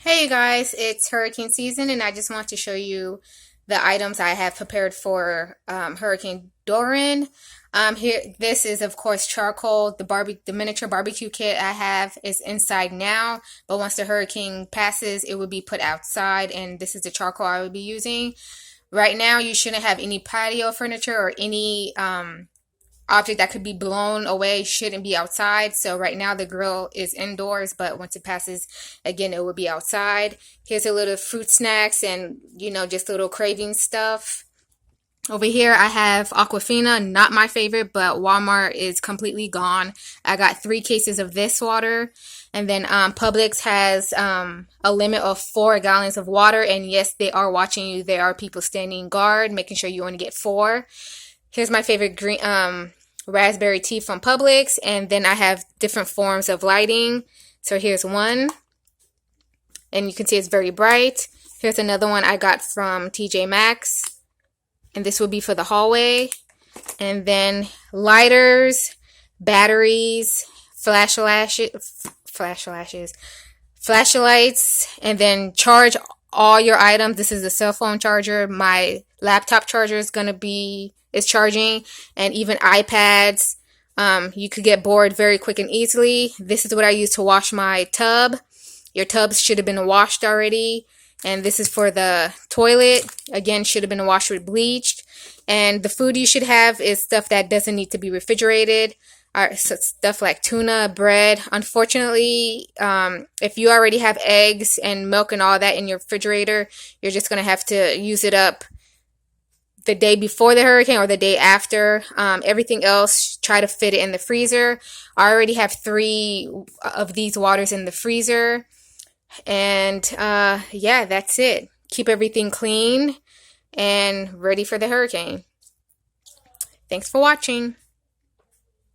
Hey guys, it's hurricane season, and I just want to show you the items I have prepared for Hurricane Dorian. Here, this is of course charcoal. The miniature barbecue kit I have is inside now, but once the hurricane passes, it will be put outside. And this is the charcoal I will be using. Right now, you shouldn't have any patio furniture or any object that could be blown away shouldn't be outside. So right now the grill is indoors, but once it passes, again, it will be outside. Here's a little fruit snacks and, just little craving stuff. Over here, I have Aquafina, not my favorite, but Walmart is completely gone. I got 3 cases of this water. And then Publix has a limit of 4 gallons of water. And yes, they are watching you. There are people standing guard, making sure you only get 4. Here's my favorite green raspberry tea from Publix, and then I have different forms of lighting. So here's one, and you can see it's very bright. Here's another one I got from TJ Maxx, and this will be for the hallway. And then lighters, batteries, flashlights, and then charge all your items. This is a cell phone charger. My laptop charger is charging, and even iPads. You could get bored very quick and easily. This is what I use to wash my tub. Your tubs should have been washed already. And this is for the toilet. Again, should have been washed with bleach. And the food you should have is stuff that doesn't need to be refrigerated. So stuff like tuna, bread. Unfortunately, if you already have eggs and milk and all that in your refrigerator, you're just going to have to use it up the day before the hurricane or the day after. Everything else, try to fit it in the freezer. I already have 3 of these waters in the freezer. And yeah, that's it. Keep everything clean and ready for the hurricane. Thanks for watching.